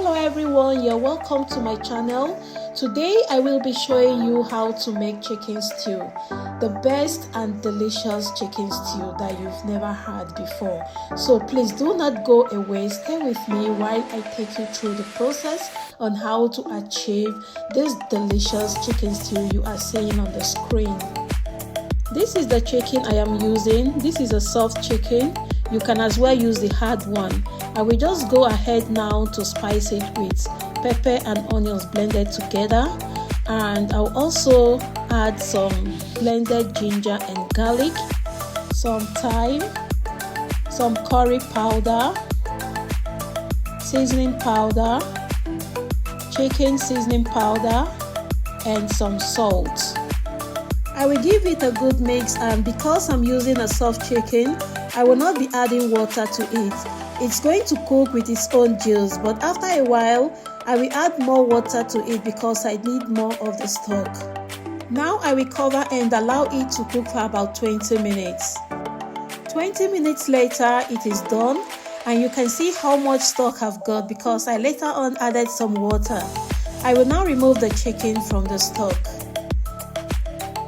Hello everyone, you're welcome to my channel. Today I will be showing you how to make chicken stew, the best and delicious chicken stew that you've never had before. So please do not go away, stay with me while I take you through the process on how to achieve this delicious chicken stew you are seeing on the screen. This is the chicken I am using. This is a soft chicken. You can as well use the hard one. I will just go ahead now to spice it with pepper and onions blended together, and I'll also add some blended ginger and garlic, some thyme, some curry powder, seasoning powder, chicken seasoning powder, and some salt. I will give it a good mix, and because I'm using a soft chicken, I will not be adding water to it. It's going to cook with its own juice, but after a while, I will add more water to it because I need more of the stock. Now I will cover and allow it to cook for about 20 minutes. 20 minutes later, it is done, and you can see how much stock I've got because I later on added some water. I will now remove the chicken from the stock.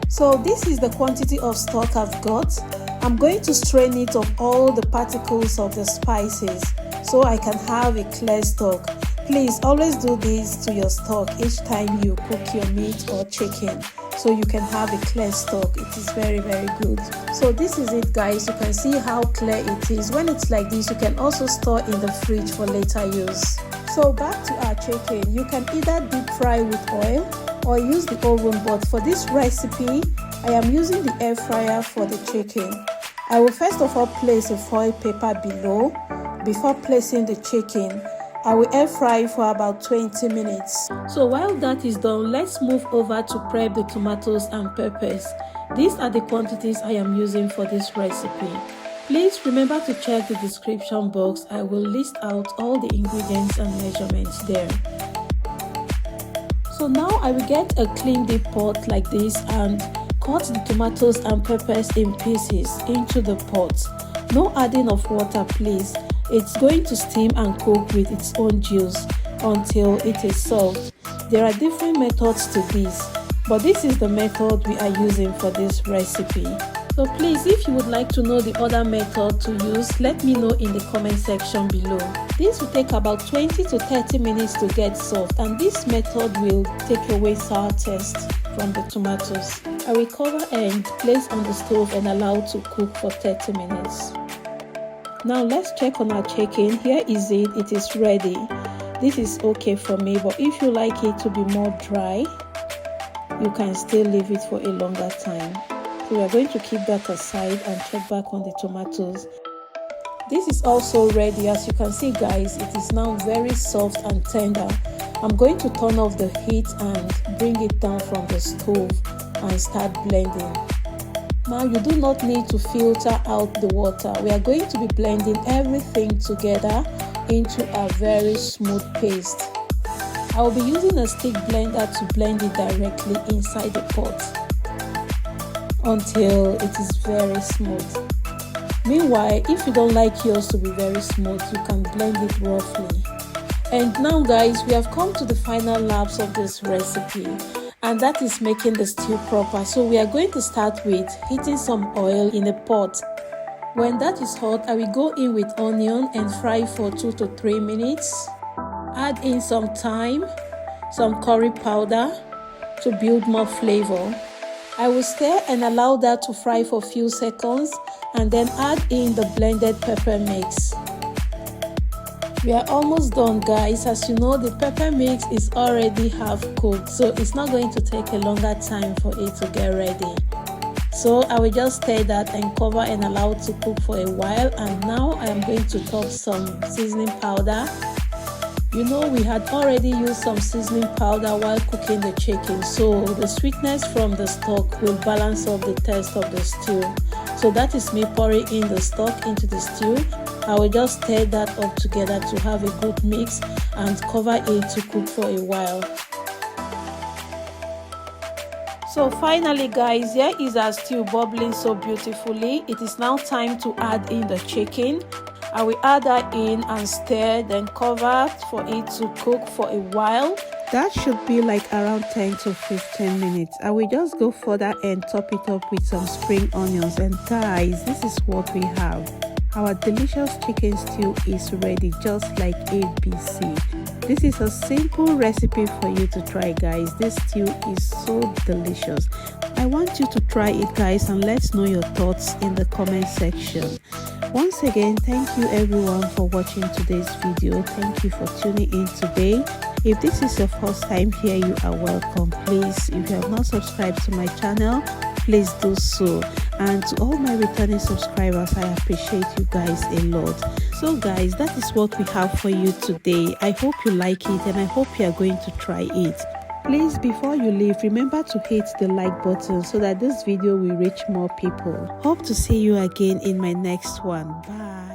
So this is the quantity of stock I've got. I'm going to strain it of all the particles of the spices so I can have a clear stock. Please always do this to your stock each time you cook your meat or chicken so you can have a clear stock. It is very good. So this is it, guys. You can see how clear it is. When it's like this, you can also store in the fridge for later use. So back to our chicken. You can either deep fry with oil or use the oven, but for this recipe I am using the air fryer for the chicken. I will first of all place a foil paper below before placing the chicken. I will air fry for about 20 minutes. So while that is done, let's move over to prep the tomatoes and peppers. These are the quantities I am using for this recipe. Please remember to check the description box. I will list out all the ingredients and measurements there. So now I will get a clean deep pot like this and cut the tomatoes and peppers in pieces into the pot. No adding of water, please. It's going to steam and cook with its own juice until it is soft. There are different methods to this, but this is the method we are using for this recipe. So please, if you would like to know the other method to use, let me know in the comment section below. This will take about 20 to 30 minutes to get soft, and this method will take away sour taste from the tomatoes. I will cover and place on the stove and allow to cook for 30 minutes. Now let's check on our chicken. Here is it. It is ready. This is okay for me, but if you like it to be more dry, you can still leave it for a longer time. So we are going to keep that aside and check back on the tomatoes. This is also ready. As you can see, guys, it is now very soft and tender. I'm going to turn off the heat and bring it down from the stove and start blending. Now you do not need to filter out the water. We are going to be blending everything together into a very smooth paste. I will be using a stick blender to blend it directly inside the pot until it is very smooth. Meanwhile, if you don't like yours to be very smooth, you can blend it roughly. And now, guys, we have come to the final laps of this recipe, and that is making the stew proper. So we are going to start with heating some oil in a pot. When that is hot, I will go in with onion and fry for 2 to 3 minutes. Add in some thyme, some curry powder to build more flavor. I will stir and allow that to fry for a few seconds, and then add in the blended pepper mix. We are almost done, guys. As you know, the pepper mix is already half cooked, so it's not going to take a longer time for it to get ready. So I will just stir that and cover and allow it to cook for a while. And now I am going to top some seasoning powder. You know, we had already used some seasoning powder while cooking the chicken, so the sweetness from the stock will balance up the taste of the stew. So that is me pouring in the stock into the stew. I will just stir that up together to have a good mix and cover it to cook for a while. So finally, guys, here is our stew bubbling so beautifully. It is now time to add in the chicken. I will add that in and stir, then cover for it to cook for a while. That should be like around 10 to 15 minutes. I will just go further and top it up with some spring onions. And guys, this is what we have. Our delicious chicken stew is ready, just like ABC. This is a simple recipe for you to try, guys. This stew is so delicious. I want you to try it, guys, and let's know your thoughts in the comment section. Once again, thank you everyone for watching today's video. Thank you for tuning in today. If this is your first time here, you are welcome. Please, if you have not subscribed to my channel, please do so. And to all my returning subscribers, I appreciate you guys a lot. So guys, that is what we have for you today. I hope you like it and I hope you are going to try it. Please, before you leave, remember to hit the like button so that this video will reach more people. Hope to see you again in my next one. Bye.